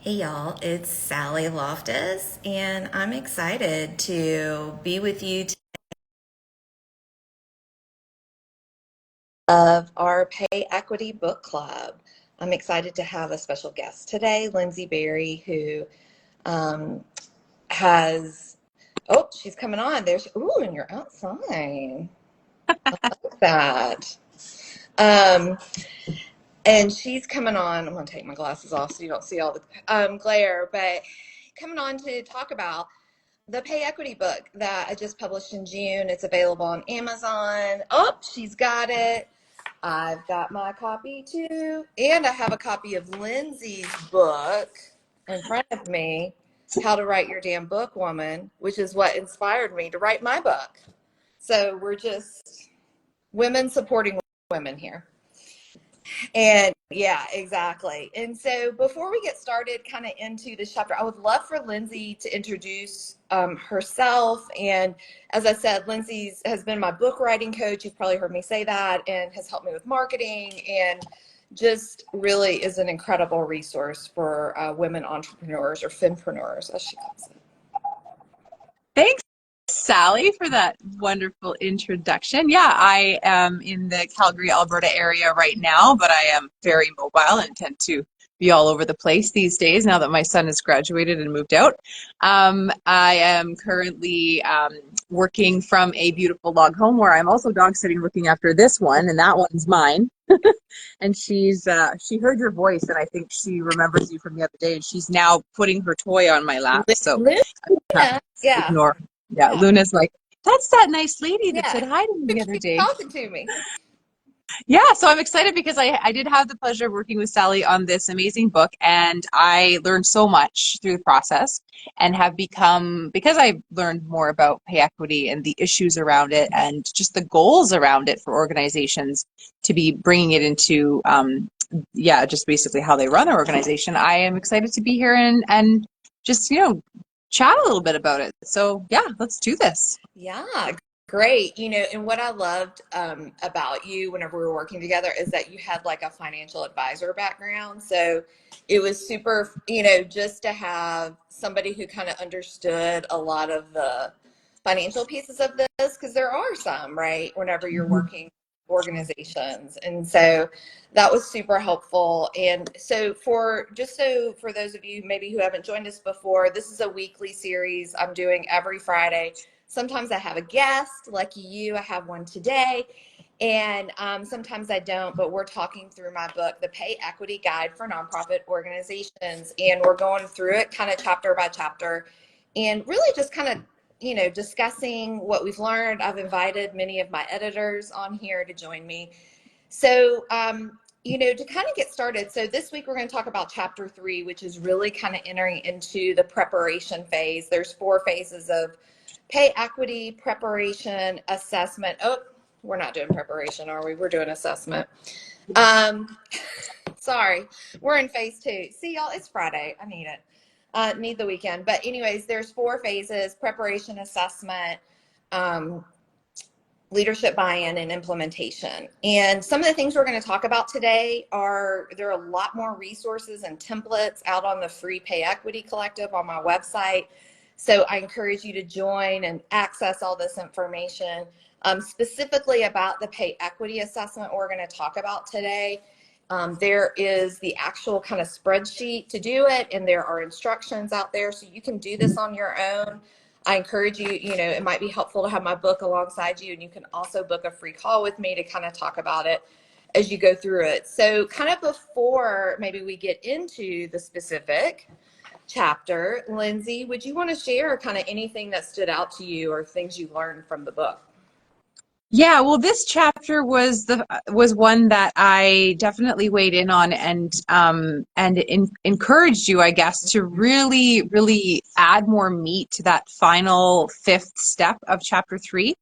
Hey y'all, it's Sally Loftus, and I'm excited to be with you of our Pay Equity Book Club. I'm excited to have a special guest today, Lindsay Berry, who um, has, oh, she's coming on. There's, ooh, and you're outside. Look at that. Um, and she's coming on. I'm going to take my glasses off so you don't see all the glare, but coming on to talk about the Pay Equity book that I just published in June. It's available on Amazon. Oh, she's got it. I've got my copy too. And I have a copy of Lindsay's book in front of me, How to Write Your Damn Book, Woman, which is what inspired me to write my book. So we're just women supporting women here. And yeah, exactly. And so before we get started kind of into this chapter, I would love for Lindsay to introduce herself. And as I said, Lindsay has been my book writing coach. You've probably heard me say that, and has helped me with marketing and just really is an incredible resource for women entrepreneurs or finpreneurs, as she calls it. Thanks, Sally, for that wonderful introduction. Yeah, I am in the Calgary, Alberta area right now, but I am very mobile and tend to be all over the place these days now that my son has graduated and moved out. I am currently working from a beautiful log home where I'm also dog sitting looking after this one, and that one's mine. And she heard your voice, and I think she remembers you from the other day, and she's now putting her toy on my lap. So Luna, yeah, ignore. Yeah, yeah, Luna's like, that's that nice lady that yeah. said hi to me the other Keep day. talking to me. Yeah, so I'm excited because I did have the pleasure of working with Sally on this amazing book, and I learned so much through the process and have become, because I learned more about pay equity and the issues around it and just the goals around it for organizations to be bringing it into, yeah, just basically how they run their organization. I am excited to be here and just, chat a little bit about it. So yeah, let's do this. Yeah, great. And what I loved about you whenever we were working together is that you had like a financial advisor background. So it was super, just to have somebody who kind of understood a lot of the financial pieces of this, because there are some, right, whenever you're working organizations. And so that was super helpful. And so for those of you maybe who haven't joined us before, this is a weekly series I'm doing every Friday. Sometimes I have a guest, like you. I have one today. And sometimes I don't, but we're talking through my book, The Pay Equity Guide for Nonprofit Organizations. And we're going through it kind of chapter by chapter and really just kind of, discussing what we've learned. I've invited many of my editors on here to join me. So, to kind of get started, so this week we're going to talk about chapter 3, which is really kind of entering into the preparation phase. There's 4 phases of pay equity, preparation, assessment. Oh, we're not doing preparation, are we? We're doing assessment. Um, sorry, we're in phase 2. See, y'all, it's Friday. I need it. Need the weekend. But anyways, there's 4 phases: preparation, assessment, um, leadership buy-in, and implementation. And some of the things we're going to talk about today there are a lot more resources and templates out on the free Pay Equity Collective on my website. So I encourage you to join and access all this information. Specifically about the pay equity assessment we're going to talk about today. There is the actual kind of spreadsheet to do it, and there are instructions out there, so you can do this on your own. I encourage you, it might be helpful to have my book alongside you, and you can also book a free call with me to kind of talk about it as you go through it. So kind of before maybe we get into the specific chapter, Lindsay, would you want to share kind of anything that stood out to you or things you learned from the book? Yeah, well, this chapter was one that I definitely weighed in on and encouraged you, I guess, to really, really add more meat to that final 5th step of chapter 3.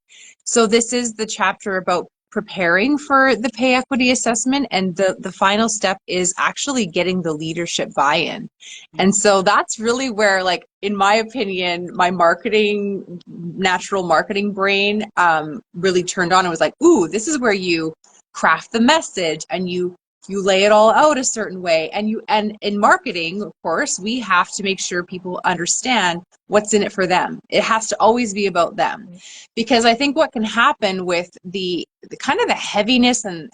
So this is the chapter about preparing for the pay equity assessment, and the final step is actually getting the leadership buy-in. And so that's really where, like, in my opinion, my natural marketing brain really turned on and was like, ooh, this is where you craft the message and you You lay it all out a certain way. And in marketing, of course, we have to make sure people understand what's in it for them. It has to always be about them. Because I think what can happen with the kind of the heaviness and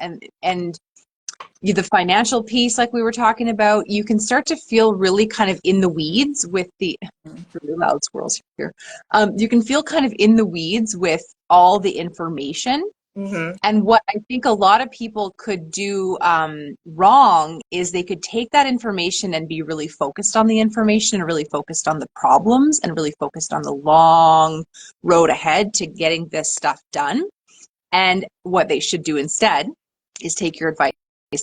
the financial piece, like we were talking about, you can start to feel really kind of in the weeds with the really loud squirrels here. You can feel kind of in the weeds with all the information. Mm-hmm. And what I think a lot of people could do wrong is they could take that information and be really focused on the information, and really focused on the problems, and really focused on the long road ahead to getting this stuff done. And what they should do instead is take your advice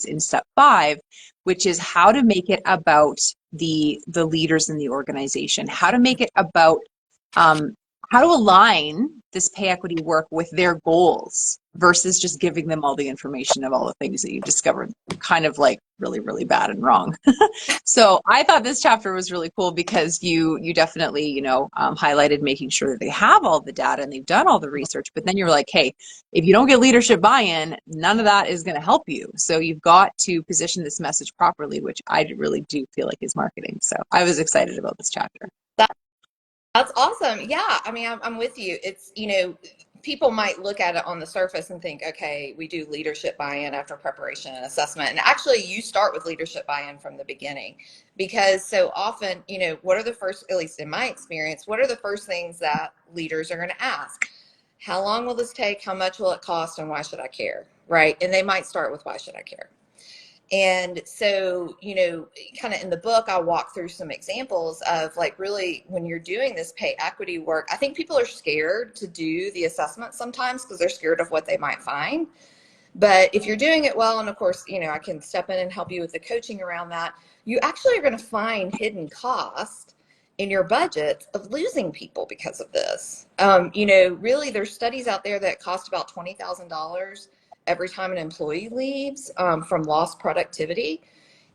in step 5, which is how to make it about the leaders in the organization, how to make it about how to align this pay equity work with their goals versus just giving them all the information of all the things that you discovered kind of like really, really bad and wrong. So I thought this chapter was really cool because you definitely, highlighted making sure that they have all the data and they've done all the research, but then you're like, hey, if you don't get leadership buy-in, none of that is going to help you. So you've got to position this message properly, which I really do feel like is marketing. So I was excited about this chapter. That's awesome. Yeah. I mean, I'm with you. It's, people might look at it on the surface and think, okay, we do leadership buy-in after preparation and assessment. And actually you start with leadership buy-in from the beginning, because so often, what are the first, at least in my experience, what are the first things that leaders are going to ask? How long will this take? How much will it cost? And why should I care? Right. And they might start with, why should I care? And so, kind of in the book, I walk through some examples of like really when you're doing this pay equity work, I think people are scared to do the assessment sometimes because they're scared of what they might find. But if you're doing it well, and of course, I can step in and help you with the coaching around that, you actually are going to find hidden cost in your budget of losing people because of this. Really, there's studies out there that cost about $20,000 every time an employee leaves from lost productivity.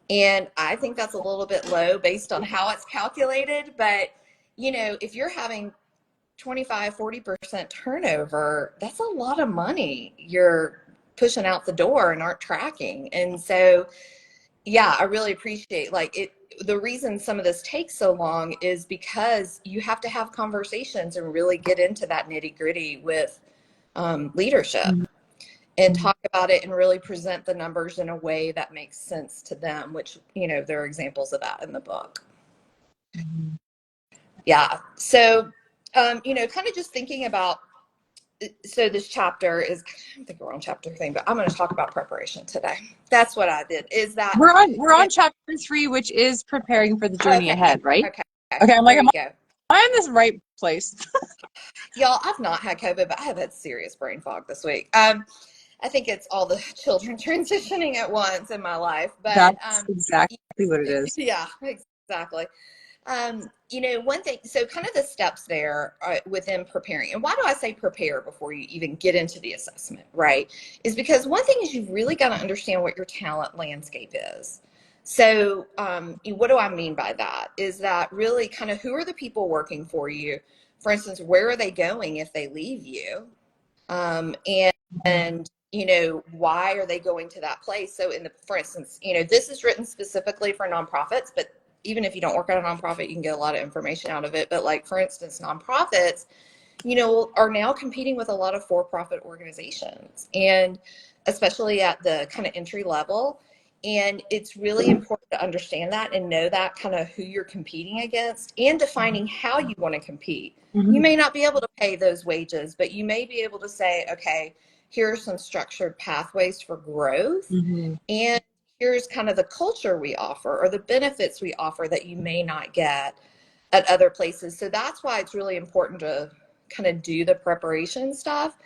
And I think that's a little bit low based on how it's calculated. But, if you're having 25-40% turnover, that's a lot of money you're pushing out the door and aren't tracking. And so, yeah, I really appreciate the reason some of this takes so long is because you have to have conversations and really get into that nitty gritty with leadership and talk about it and really present the numbers in a way that makes sense to them, which, there are examples of that in the book. Yeah. So, kind of just thinking about, so this chapter is, I don't think we're on chapter thing, but I'm going to talk about preparation today. That's what I did, is that we're on chapter 3, which is preparing for the journey ahead, right? Okay. I'm like, am I in this right place? Y'all, I've not had COVID, but I have had serious brain fog this week. I think it's all the children transitioning at once in my life, but that's exactly what it is. Yeah, exactly. One thing, so kind of the steps there within preparing, and why do I say prepare before you even get into the assessment, right? Is because one thing is you've really got to understand what your talent landscape is. So what do I mean by that? Is that really kind of who are the people working for you? For instance, where are they going if they leave you? And why are they going to that place? So for instance, this is written specifically for nonprofits, but even if you don't work at a nonprofit, you can get a lot of information out of it. But like, for instance, nonprofits, are now competing with a lot of for-profit organizations, and especially at the kind of entry level. And it's really important to understand that and know that kind of who you're competing against and defining how you want to compete. You may not be able to pay those wages, but you may be able to say, okay, here are some structured pathways for growth. And here's kind of the culture we offer or the benefits we offer that you may not get at other places. So that's why it's really important to kind of do the preparation stuff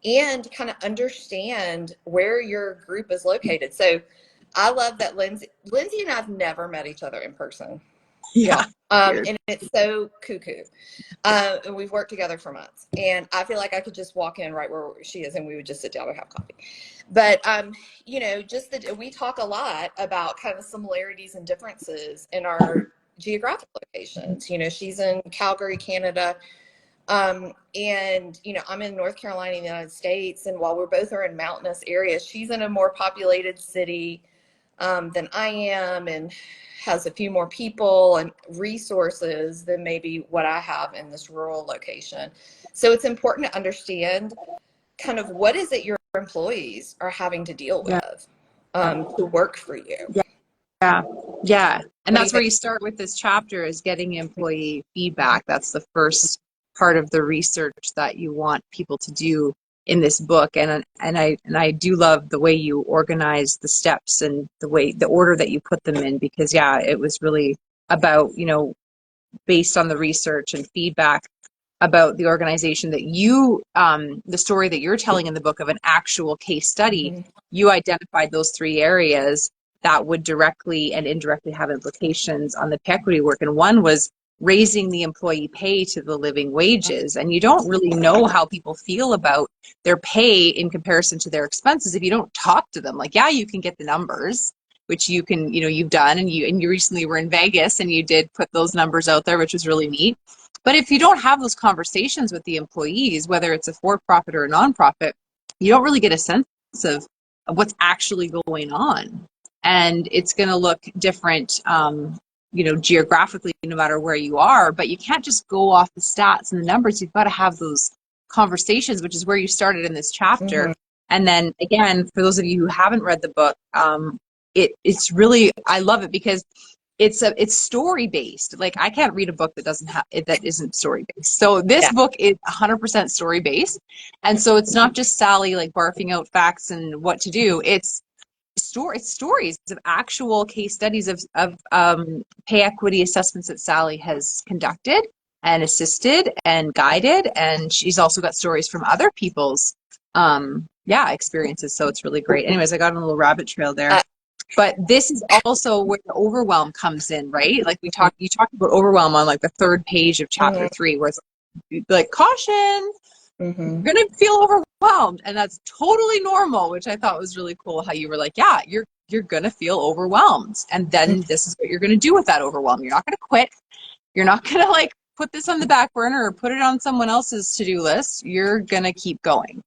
and kind of understand where your group is located. So I love that Lindsay and I've never met each other in person. Yeah. And it's so cuckoo. And we've worked together for months, and I feel like I could just walk in right where she is and we would just sit down and have coffee. But, just that we talk a lot about kind of similarities and differences in our geographic locations. She's in Calgary, Canada. And, I'm in North Carolina, in the United States. And while we're both are in mountainous areas, she's in a more populated city. than I am and has a few more people and resources than maybe what I have in this rural location. So it's important to understand kind of what is it your employees are having to deal Yeah. with to work for you. Yeah. Yeah. And What do you that's where think? you start with this chapter is getting employee feedback. That's the first part of the research that you want people to do in this book. And I do love the way you organize the steps and the order that you put them in, because yeah, it was really about, based on the research and feedback about the organization that the story that you're telling in the book of an actual case study, Mhm. you identified those three areas that would directly and indirectly have implications on the pay equity work. And one was raising the employee pay to the living wages. And you don't really know how people feel about their pay in comparison to their expenses if you don't talk to them. Like, yeah, you can get the numbers, which you can, you've done, and you recently were in Vegas and you did put those numbers out there, which was really neat. But if you don't have those conversations with the employees, whether it's a for-profit or a nonprofit, you don't really get a sense of what's actually going on. And it's going to look different, geographically, no matter where you are. But you can't just go off the stats and the numbers. You've got to have those conversations, which is where you started in this chapter. Mhm. And then again, for those of you who haven't read the book, it's really, I love it because it's story based. Like, I can't read a book that doesn't have it, that isn't story based. So this Yeah. book is 100% story based, and so it's not just Sally like barfing out facts and what to do. It's stories of actual case studies of pay equity assessments that Sally has conducted and assisted and guided, and she's also got stories from other people's experiences. So it's really great. Anyways, I got on a little rabbit trail there. Uh, But this is also where the overwhelm comes in, right? Like you talked about overwhelm on like the third page of chapter mhm. 3, where it's like, caution, Mhm. you're gonna feel overwhelmed, and that's totally normal. Which I thought was really cool. How you were like, yeah, you're gonna feel overwhelmed, and then this is what you're gonna do with that overwhelm. You're not gonna quit. You're not gonna like put this on the back burner or put it on someone else's to-do list. You're gonna keep going.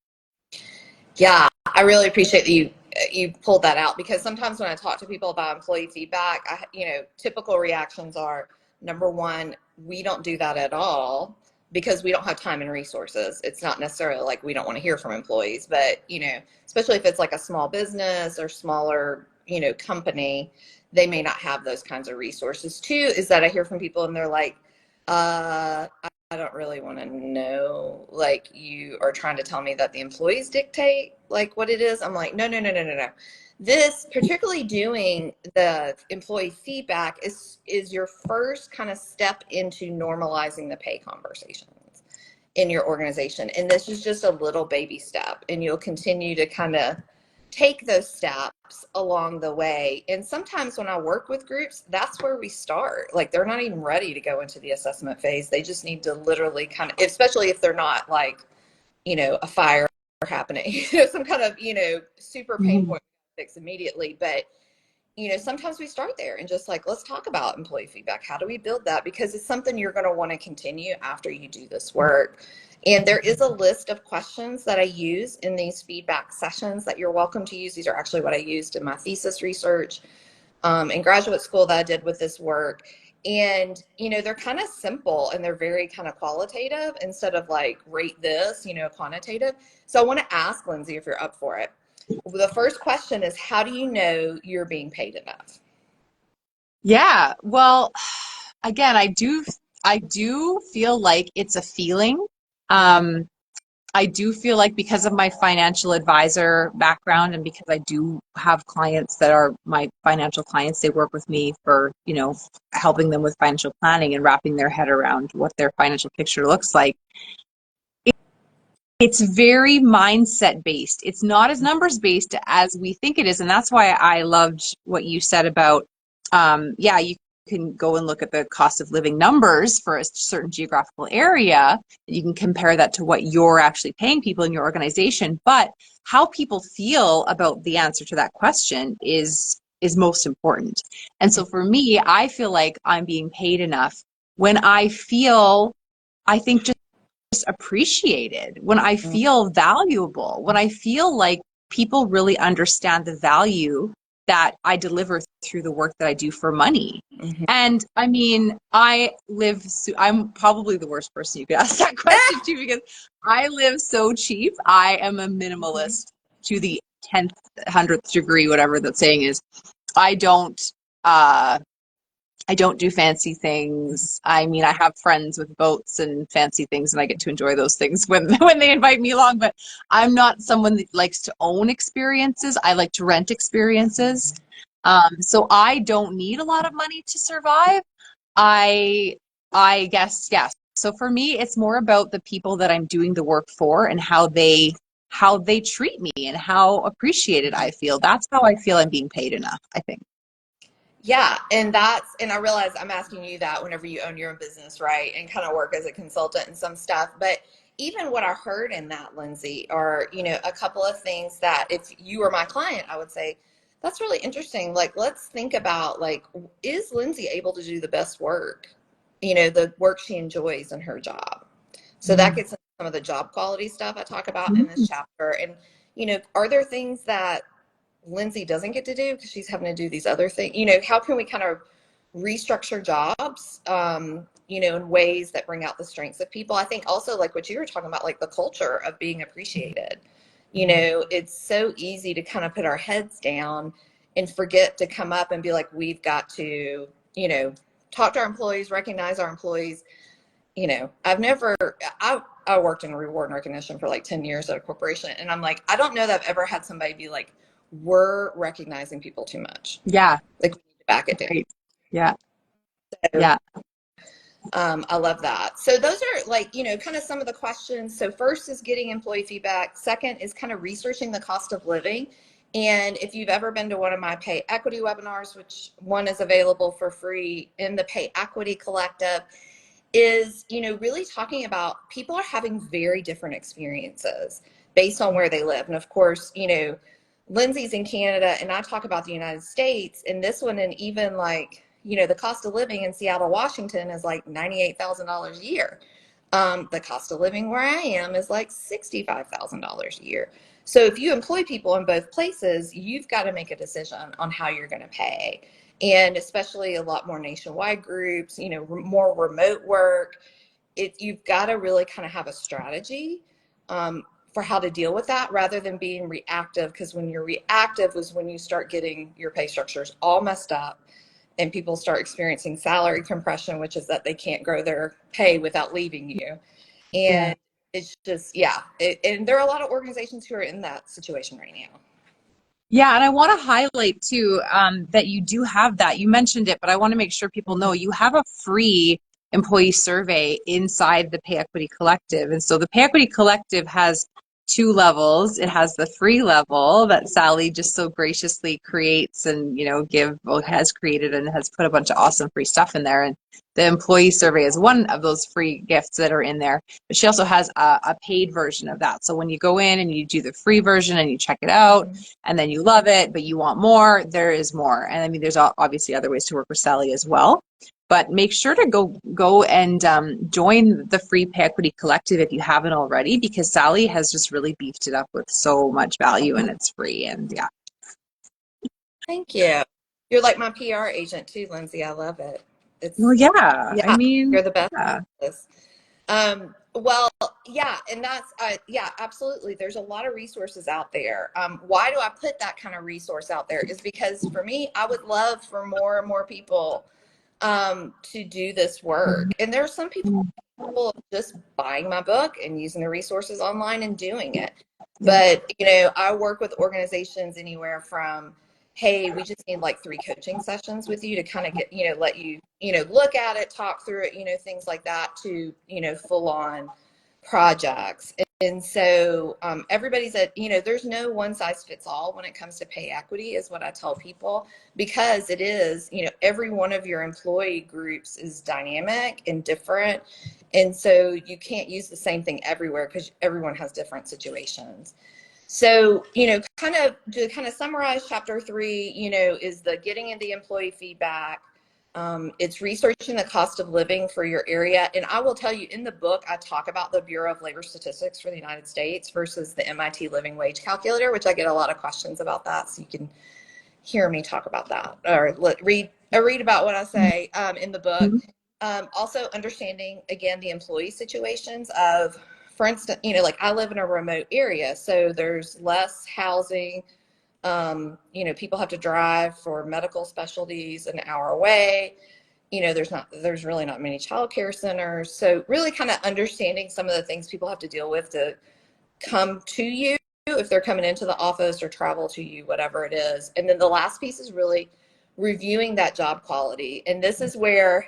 Yeah, I really appreciate that you pulled that out because sometimes when I talk to people about employee feedback, typical reactions are number one, we don't do that at all because we don't have time and resources. It's not necessarily like we don't want to hear from employees, but especially if it's like a small business or smaller, company, they may not have those kinds of resources. Two is that I hear from people and they're like, I don't really want to know. Like, you are trying to tell me that the employees dictate like what it is. I'm like, no, no, no, no, no, no. This, particularly doing the employee feedback, is your first kind of step into normalizing the pay conversations in your organization. And this is just a little baby step, and you'll continue to kind of take those steps along the way. And sometimes when I work with groups, that's where we start. Like, they're not even ready to go into the assessment phase. They just need to literally kind of, especially if they're not like, a fire happening, some kind of, super pain Mhm. point fix immediately. But, sometimes we start there and just like, let's talk about employee feedback. How do we build that? Because it's something you're going to want to continue after you do this work. And there is a list of questions that I use in these feedback sessions that you're welcome to use. These are actually what I used in my thesis research in graduate school that I did with this work. And, they're kind of simple and they're very kind of qualitative instead of like rate this, quantitative. So I want to ask Lindsay if you're up for it. The first question is, how do you know you're being paid enough? Yeah. Well, again, I do feel like it's a feeling. Um, I do feel like because of my financial advisor background and because I do have clients that are my financial clients, they work with me for, helping them with financial planning and wrapping their head around what their financial picture looks like. It's very mindset based. It's not as numbers based as we think it is. And that's why I loved what you said about, you can go and look at the cost of living numbers for a certain geographical area. You can compare that to what you're actually paying people in your organization. But how people feel about the answer to that question is most important. And so for me, I feel like I'm being paid enough when I think appreciated, when I feel valuable, when I feel like people really understand the value that I deliver through the work that I do for money. Mhm. And I mean, I'm probably the worst person you could ask that question to because I live so cheap. I am a minimalist to the 10th, 100th degree, whatever that saying is. I don't, uh, I don't do fancy things. I mean, I have friends with boats and fancy things, and I get to enjoy those things when when they invite me along. But I'm not someone that likes to own experiences. I like to rent experiences. So I don't need a lot of money to survive. I I guess yes. So for me, it's more about the people that I'm doing the work for and how they treat me and how appreciated I feel. That's how I feel I'm being paid enough, I think. Yeah, and I realize I'm asking you that whenever you own your own business, right? And kind of work as a consultant and some stuff. But even what I heard in that, Lindsay, are, a couple of things that if you were my client, I would say, that's really interesting. Like, let's think about, like, is Lindsay able to do the best work? The work she enjoys in her job. So that gets into some of the job quality stuff I talk about in this Mhm. chapter. And, are there things that Lindsay doesn't get to do because she's having to do these other things? How can we kind of restructure jobs, in ways that bring out the strengths of people? I think also, like what you were talking about, like the culture of being appreciated. It's so easy to kind of put our heads down and forget to come up and be like, we've got to, talk to our employees, recognize our employees. I worked in reward and recognition for like 10 years at a corporation. And I'm like, I don't know that I've ever had somebody be like, we're recognizing people too much. Yeah, Like, we need to back it down. right. Yeah, So, yeah. I love that. So those are, like, kind of some of the questions. So first is getting employee feedback. Second is kind of researching the cost of living. And if you've ever been to one of my pay equity webinars, which one is available for free in the Pay Equity Collective, is, really talking about people are having very different experiences based on where they live. And of course, Lindsay's in Canada and I talk about the United States, and this one, and even like, the cost of living in Seattle, Washington is like $98,000 a year. The cost of living where I am is like $65,000 a year. So if you employ people in both places, you've got to make a decision on how you're going to pay. And especially a lot more nationwide groups, more remote work. You've got to really kind of have a strategy, for how to deal with that rather than being reactive. Because when you're reactive is when you start getting your pay structures all messed up and people start experiencing salary compression, which is that they can't grow their pay without leaving you. Yeah. And it's just, yeah. And there are a lot of organizations who are in that situation right now. Yeah, and I want to highlight too that you do have that. You mentioned it, but I want to make sure people know Mhm. you have a free employee survey inside the Pay Equity Collective. And so the Pay Equity Collective has two levels. It has the free level that Sally just so graciously creates and, has created and has put a bunch of awesome free stuff in there. And the employee survey is one of those free gifts that are in there. But she also has a paid version of that. So when you go in and you do the free version and you check it out, and then you love it, but you want more, there is more. And I mean, there's obviously other ways to work with Sally as well. But make sure to go and join the free Pay Equity Collective if you haven't already, because Sally has just really beefed it up with so much value and it's free. And yeah. Thank you. You're like my PR agent too, Lindsay. I love it. Well, It's, yeah. I yeah, mean, you're the best yeah. at this. Well, yeah, and that's, yeah, absolutely. There's a lot of resources out there. Why do I put that kind of resource out there? Is because for me, I would love for more and more people, to do this work. And there are some people just buying my book and using the resources online and doing it. Yeah. But, I work with organizations anywhere from, hey, we just need like 3 coaching sessions with you to kind of get, let you, look at it, talk through it, things like that, to, full on projects. And so, everybody's at, there's no one size fits all when it comes to pay equity, is what I tell people, because it is, every one of your employee groups is dynamic and different. And so you can't use the same thing everywhere because everyone has different situations. So, kind of summarize chapter 3, is the getting in the employee feedback. It's researching the cost of living for your area. And I will tell you, in the book, I talk about the Bureau of Labor Statistics for the United States versus the MIT Living Wage Calculator, which I get a lot of questions about that. So you can hear me talk about that or read about what I say in the book. Also understanding again the employee situations of, for instance, like I live in a remote area, so there's less housing. People have to drive for medical specialties an hour away. There's really not many childcare centers. So really kind of understanding some of the things people have to deal with to come to you if they're coming into the office or travel to you, whatever it is. And then the last piece is really reviewing that job quality. And this is where,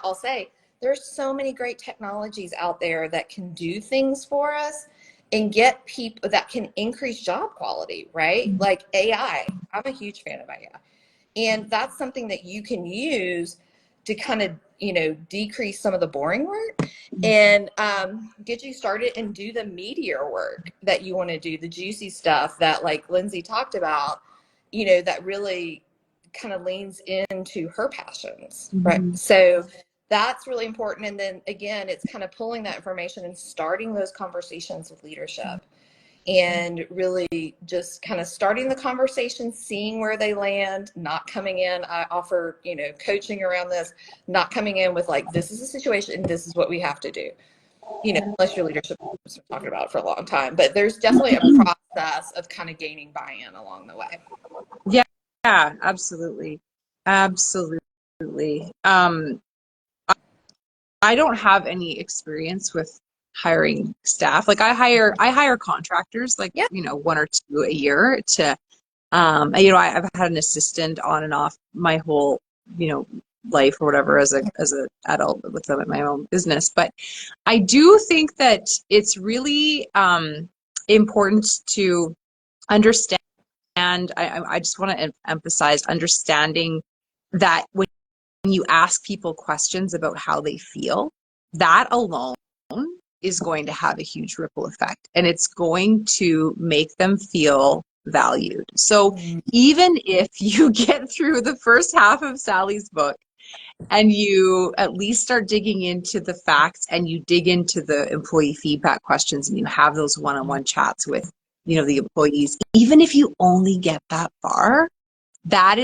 I'll say there's so many great technologies out there that can do things for us and get people that can increase job quality, right? Like AI. I'm a huge fan of AI. And that's something that you can use to kind of, decrease some of the boring work and get you started and do the meatier work that you want to do, the juicy stuff that like Lindsay talked about, that really kind of leans into her passions, right? So that's really important. And then again, it's kind of pulling that information and starting those conversations with leadership and really just kind of starting the conversation, seeing where they land, not coming in. I offer, coaching around this, not coming in with like, this is a situation and this is what we have to do, unless your leadership has been talking about it for a long time. But there's definitely a process of kind of gaining buy-in along the way. Yeah, yeah, absolutely. Absolutely. I don't have any experience with hiring staff. Like I hire contractors, like, Yeah. One or two a year to, I've had an assistant on and off my whole, life or whatever as a adult with them at my own business. But I do think that it's really important to understand. And I just want to emphasize understanding that when you ask people questions about how they feel, that alone is going to have a huge ripple effect and it's going to make them feel valued. So even if you get through the first half of Sally's book and you at least start digging into the facts and you dig into the employee feedback questions and you have those one-on-one chats with, the employees, even if you only get that far, that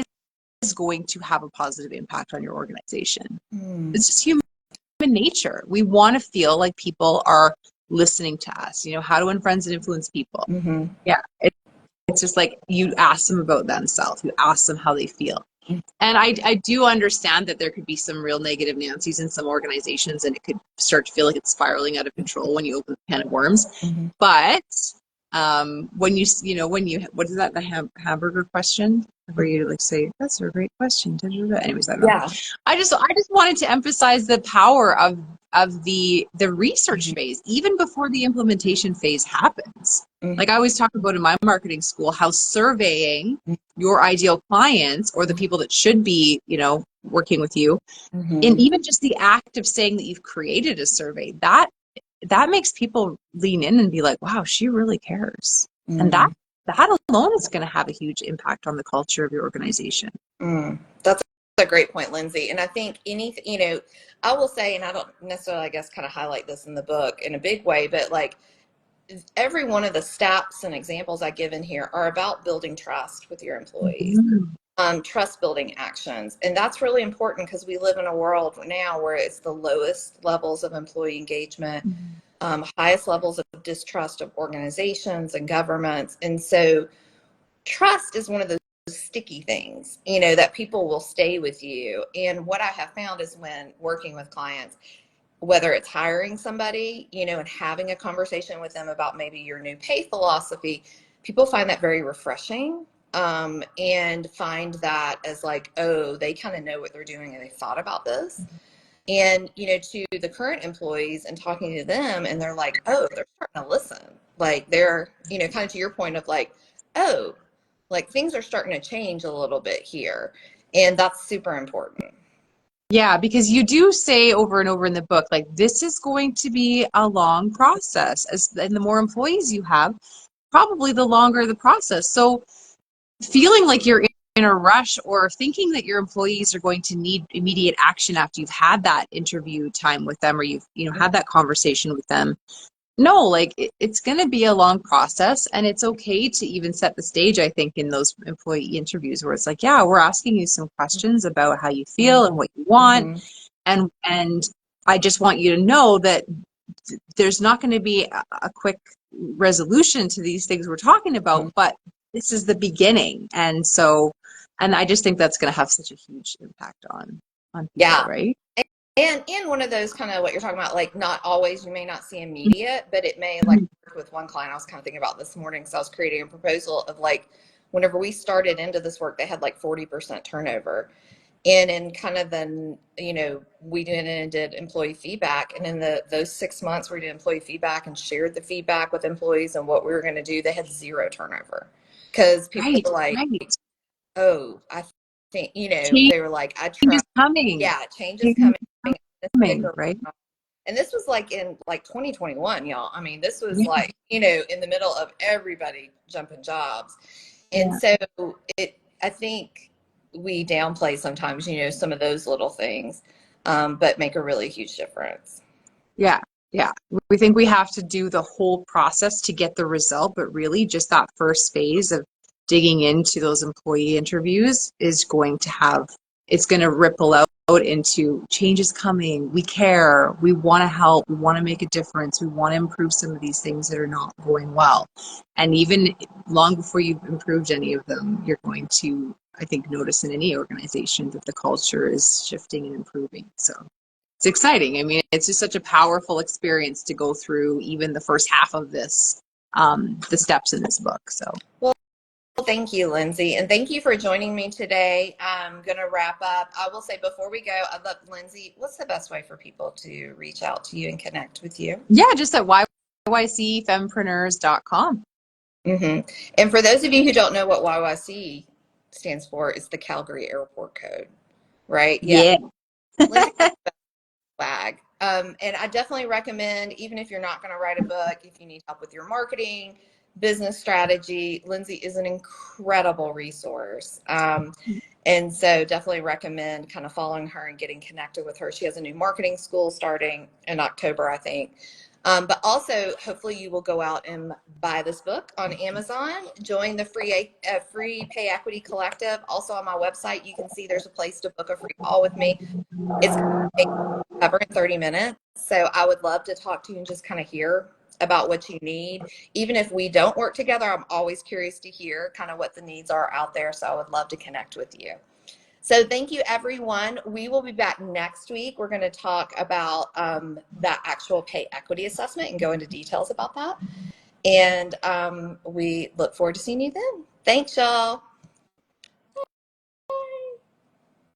is going to have a positive impact on your organization. It's just human nature. We want to feel like people are listening to us. How to win friends and influence people. Yeah. It's just like you ask them about themselves. You ask them how they feel. And I do understand that there could be some real negative Nancy's in some organizations and it could start to feel like it's spiraling out of control when you open the can of worms. But when what is that, the hamburger question where you like say that's a great question, anyways, I don't know. Yeah. I just wanted to emphasize the power of the research phase even before the implementation phase happens. Like I always talk about in my marketing school, how surveying your ideal clients or the people that should be working with you, and even just the act of saying that you've created a survey, that makes people lean in and be like, wow, she really cares. And that alone is going to have a huge impact on the culture of your organization. That's a great point, Lindsay. And I think anything, I will say, and I don't necessarily, I guess, kind of highlight this in the book in a big way, but like every one of the steps and examples I give in here are about building trust with your employees. Trust building actions. And that's really important because we live in a world now where it's the lowest levels of employee engagement, highest levels of distrust of organizations and governments. And so trust is one of those sticky things, that people will stay with you. And what I have found is when working with clients, whether it's hiring somebody, and having a conversation with them about maybe your new pay philosophy, people find that very refreshing. And find that as like, oh, they kind of know what they're doing and they thought about this. And, to the current employees and talking to them, and they're like, oh, they're starting to listen. Like they're, kind of to your point of like, oh, like things are starting to change a little bit here. And that's super important. Yeah, because you do say over and over in the book, like this is going to be a long process. And the more employees you have, probably the longer the process. So feeling like you're in a rush or thinking that your employees are going to need immediate action after you've had that interview time with them or you've had that conversation with them, no, like it's going to be a long process, and it's okay to even set the stage, I think, in those employee interviews where it's like, yeah, we're asking you some questions about how you feel and what you want, Mm-hmm. and I just want you to know that there's not going to be a quick resolution to these things we're talking about, but this is the beginning. And so, and I just think that's going to have such a huge impact on people, Yeah. right? And one of those kind of what you're talking about, like not always, you may not see immediate, but it may like Mhm. with one client I was kind of thinking about this morning. So I was creating a proposal of like, whenever we started into this work, they had like 40% turnover. And in kind of the, we did employee feedback. And in those 6 months we did employee feedback and shared the feedback with employees and what we were going to do, they had zero turnover because people Right, were like, right. oh, I think, Change they were like, I is tried. coming. Yeah, change is Change coming. is Stick coming, right? around. And this was like in like 2021, y'all. I mean, this was Yeah, like, in the middle of everybody jumping jobs. And yeah, so I think we downplay sometimes, some of those little things, but make a really huge difference. yeah, yeah. We think we have to do the whole process to get the result, but really just that first phase of digging into those employee interviews is going to have, it's going to ripple out into changes coming. We care. We want to help. We want to make a difference. We want to improve some of these things that are not going well. And even long before you've improved any of them, you're going to, I think, notice in any organization that the culture is shifting and improving. So it's exciting. I mean, it's just such a powerful experience to go through even the first half of this, the steps in this book. So, Well, thank you, Lindsay. And thank you for joining me today. I'm going to wrap up. I will say before we go, I'd love, Lindsay, what's the best way for people to reach out to you and connect with you? yeah, just at yycfempreneurs.com. Hmm. And for those of you who don't know what YYC stands for, it's the Calgary Airport Code, right? Yeah. Yeah. Lindsay flag. And I definitely recommend, even if you're not going to write a book, if you need help with your marketing, business strategy, Lindsay is an incredible resource. And so definitely recommend kind of following her and getting connected with her. She has a new marketing school starting in October, I think. But also, hopefully, you will go out and buy this book on Amazon. Join the free Pay Equity Collective. Also on my website, you can see there's a place to book a free call with me. It's going to take cover in 30 minutes. So I would love to talk to you and just kind of hear about what you need. Even if we don't work together, I'm always curious to hear kind of what the needs are out there. So I would love to connect with you. So thank you, everyone. We will be back next week. We're going to talk about that actual pay equity assessment and go into details about that. And we look forward to seeing you then. Thanks, y'all.